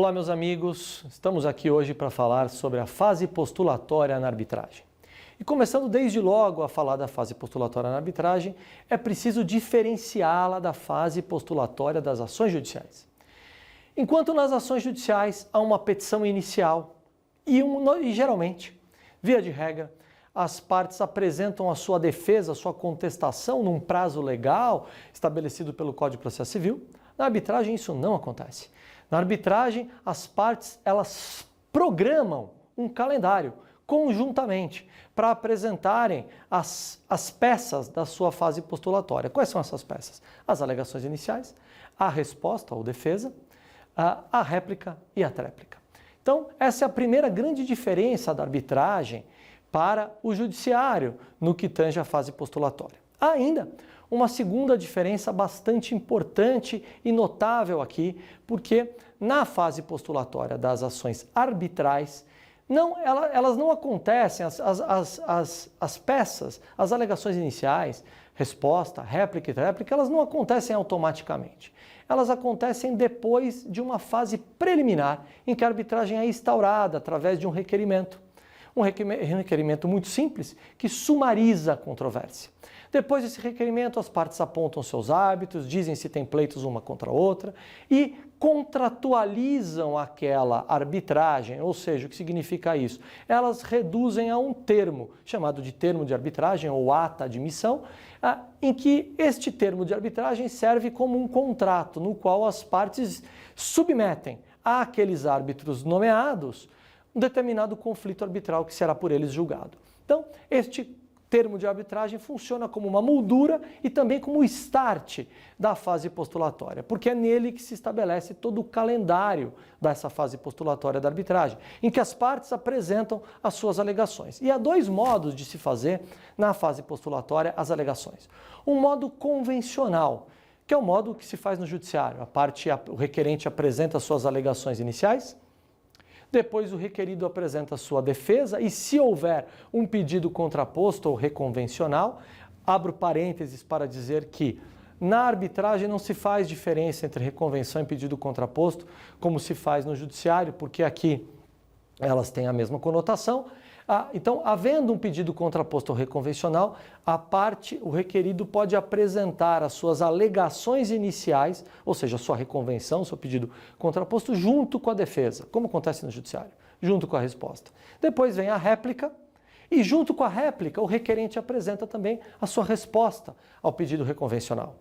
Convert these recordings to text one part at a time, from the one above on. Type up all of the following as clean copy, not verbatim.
Olá, meus amigos. Estamos aqui hoje para falar sobre a fase postulatória na arbitragem. E começando desde logo a falar da fase postulatória na arbitragem, é preciso diferenciá-la da fase postulatória das ações judiciais. Enquanto nas ações judiciais há uma petição inicial e geralmente, via de regra, as partes apresentam a sua defesa, a sua contestação num prazo legal estabelecido pelo Código de Processo Civil, na arbitragem isso não acontece. Na arbitragem, as partes elas programam um calendário conjuntamente para apresentarem as peças da sua fase postulatória. Quais são essas peças? As alegações iniciais, a resposta ou defesa, a réplica e a tréplica. Então, essa é a primeira grande diferença da arbitragem para o judiciário no que tange a fase postulatória. Há ainda uma segunda diferença bastante importante e notável aqui, porque na fase postulatória das ações arbitrais, elas não acontecem, as peças, as alegações iniciais, resposta, réplica e tréplica, elas não acontecem automaticamente. Elas acontecem depois de uma fase preliminar, em que a arbitragem é instaurada através de um requerimento. Um requerimento muito simples que sumariza a controvérsia. Depois desse requerimento, as partes apontam seus árbitros, dizem se tem pleitos uma contra a outra e contratualizam aquela arbitragem, ou seja, o que significa isso? Elas reduzem a um termo, chamado de termo de arbitragem ou ata de admissão, em que este termo de arbitragem serve como um contrato no qual as partes submetem àqueles árbitros nomeados um determinado conflito arbitral que será por eles julgado. Então, este termo de arbitragem funciona como uma moldura e também como o start da fase postulatória, porque é nele que se estabelece todo o calendário dessa fase postulatória da arbitragem, em que as partes apresentam as suas alegações. E há dois modos de se fazer na fase postulatória as alegações. Um modo convencional, que é o modo que se faz no judiciário. O requerente apresenta as suas alegações iniciais, depois o requerido apresenta a sua defesa e, se houver um pedido contraposto ou reconvencional, abro parênteses para dizer que na arbitragem não se faz diferença entre reconvenção e pedido contraposto, como se faz no judiciário, porque aqui elas têm a mesma conotação. Então, havendo um pedido contraposto ou reconvencional, o requerido pode apresentar as suas alegações iniciais, ou seja, a sua reconvenção, o seu pedido contraposto, junto com a defesa, como acontece no judiciário, junto com a resposta. Depois vem a réplica e, junto com a réplica, o requerente apresenta também a sua resposta ao pedido reconvencional.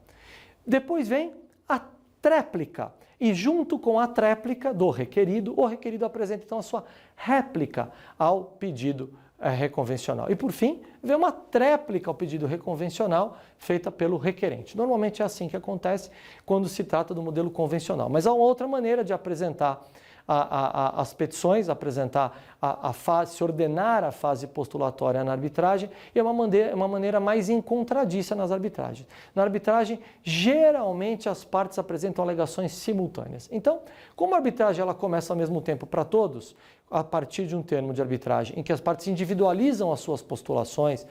Depois vem a tréplica. E junto com a tréplica do requerido, o requerido apresenta então a sua réplica ao pedido reconvencional. E por fim, vem uma tréplica ao pedido reconvencional feita pelo requerente. Normalmente é assim que acontece quando se trata do modelo convencional. Mas há uma outra maneira de apresentar as petições, apresentar a fase, se ordenar a fase postulatória na arbitragem, e é uma maneira mais incontradiça nas arbitragens. Na arbitragem, geralmente as partes apresentam alegações simultâneas. Então, como a arbitragem ela começa ao mesmo tempo para todos, a partir de um termo de arbitragem em que as partes individualizam as suas postulações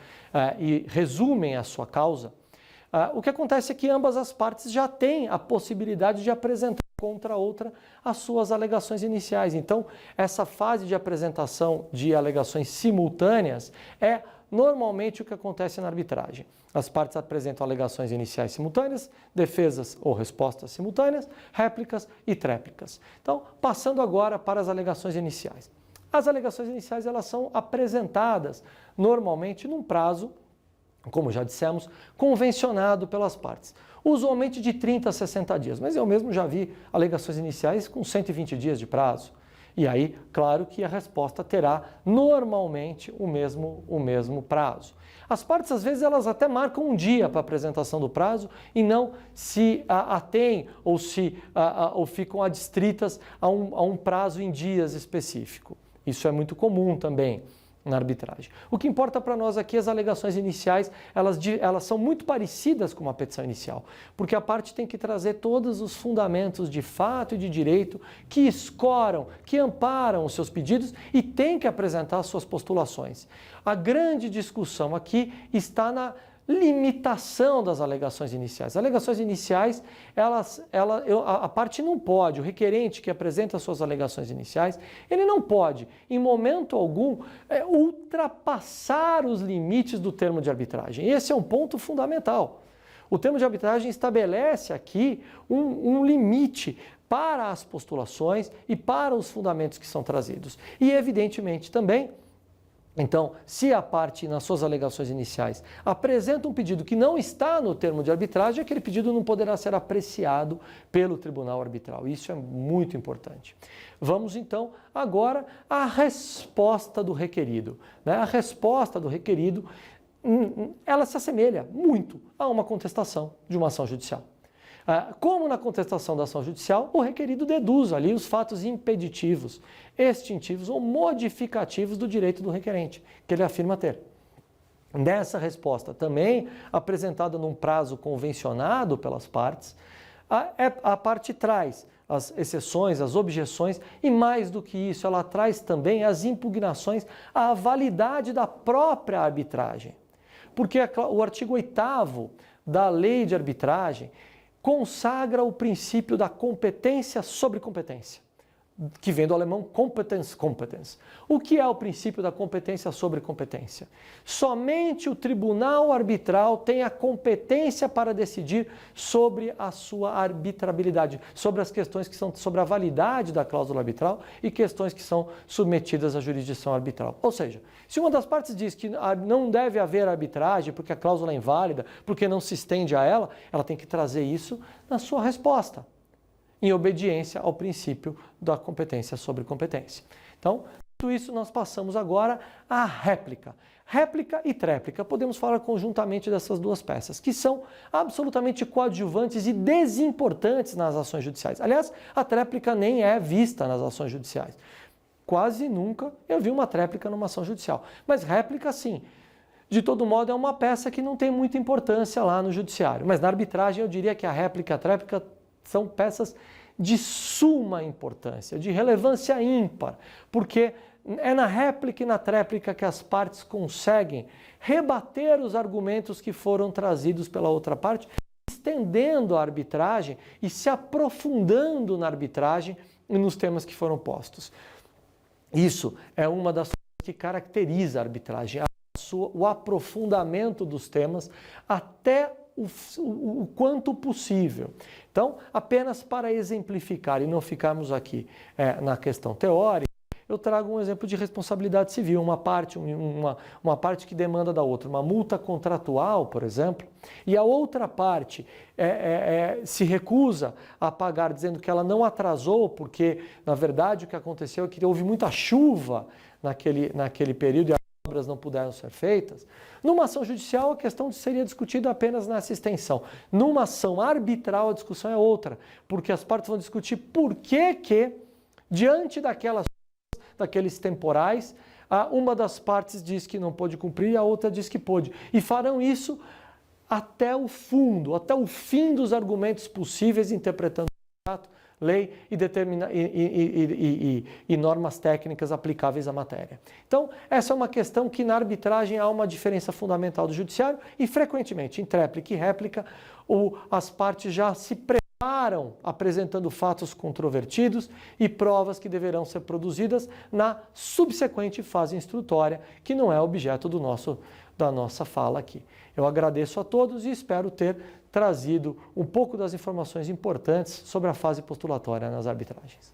e resumem a sua causa, o que acontece é que ambas as partes já têm a possibilidade de apresentar contra a outra as suas alegações iniciais. Então, essa fase de apresentação de alegações simultâneas é normalmente o que acontece na arbitragem. As partes apresentam alegações iniciais simultâneas, defesas ou respostas simultâneas, réplicas e tréplicas. Então, passando agora para as alegações iniciais. As alegações iniciais elas são apresentadas normalmente num prazo, como já dissemos, convencionado pelas partes. Usualmente de 30 a 60 dias, mas eu mesmo já vi alegações iniciais com 120 dias de prazo. E aí, claro que a resposta terá normalmente o mesmo prazo. As partes, às vezes, elas até marcam um dia para a apresentação do prazo e não se atêm ou ficam adstritas a um prazo em dias específico. Isso é muito comum também na arbitragem. O que importa para nós aqui, as alegações iniciais, elas são muito parecidas com uma petição inicial, porque a parte tem que trazer todos os fundamentos de fato e de direito que escoram, que amparam os seus pedidos e tem que apresentar as suas postulações. A grande discussão aqui está na limitação das alegações iniciais. As alegações iniciais, a parte não pode, o requerente que apresenta suas alegações iniciais, ele não pode, em momento algum, ultrapassar os limites do termo de arbitragem. Esse é um ponto fundamental. O termo de arbitragem estabelece aqui um limite para as postulações e para os fundamentos que são trazidos. E, evidentemente, também, então, se a parte, nas suas alegações iniciais, apresenta um pedido que não está no termo de arbitragem, aquele pedido não poderá ser apreciado pelo tribunal arbitral. Isso é muito importante. Vamos, então, agora à resposta do requerido. A resposta do requerido, ela se assemelha muito a uma contestação de uma ação judicial. Como na contestação da ação judicial, o requerido deduz ali os fatos impeditivos, extintivos ou modificativos do direito do requerente, que ele afirma ter. Nessa resposta, também apresentada num prazo convencionado pelas partes, a parte traz as exceções, as objeções e, mais do que isso, ela traz também as impugnações à validade da própria arbitragem. Porque o artigo 8º da Lei de Arbitragem consagra o princípio da competência sobre competência, que vem do alemão competence. O que é o princípio da competência sobre competência? Somente o tribunal arbitral tem a competência para decidir sobre a sua arbitrabilidade, sobre as questões que são sobre a validade da cláusula arbitral e questões que são submetidas à jurisdição arbitral. Ou seja, se uma das partes diz que não deve haver arbitragem porque a cláusula é inválida, porque não se estende a ela, ela tem que trazer isso na sua resposta, em obediência ao princípio da competência sobre competência. Então, tudo isso nós passamos agora à réplica. Réplica e tréplica, podemos falar conjuntamente dessas duas peças, que são absolutamente coadjuvantes e desimportantes nas ações judiciais. Aliás, a tréplica nem é vista nas ações judiciais. Quase nunca eu vi uma tréplica numa ação judicial. Mas réplica, sim. De todo modo, é uma peça que não tem muita importância lá no judiciário. Mas na arbitragem, eu diria que a réplica e a tréplica são peças de suma importância, de relevância ímpar, porque é na réplica e na tréplica que as partes conseguem rebater os argumentos que foram trazidos pela outra parte, estendendo a arbitragem e se aprofundando na arbitragem e nos temas que foram postos. Isso é uma das coisas que caracteriza a arbitragem, o aprofundamento dos temas até o quanto possível. Então, apenas para exemplificar e não ficarmos aqui na questão teórica, eu trago um exemplo de responsabilidade civil, uma parte que demanda da outra, uma multa contratual, por exemplo, e a outra parte se recusa a pagar, dizendo que ela não atrasou, porque, na verdade, o que aconteceu é que houve muita chuva naquele período e as obras não puderam ser feitas. Numa ação judicial, a questão seria discutida apenas nessa extensão. Numa ação arbitral, a discussão é outra, porque as partes vão discutir por que, diante daqueles temporais, uma das partes diz que não pôde cumprir e a outra diz que pôde. E farão isso até o fundo, até o fim dos argumentos possíveis, interpretando o contrato, lei e normas técnicas aplicáveis à matéria. Então, essa é uma questão que na arbitragem há uma diferença fundamental do judiciário e, frequentemente, em tréplica e réplica, as partes já se preparam apresentando fatos controvertidos e provas que deverão ser produzidas na subsequente fase instrutória, que não é objeto da nossa fala aqui. Eu agradeço a todos e espero ter trazido um pouco das informações importantes sobre a fase postulatória nas arbitragens.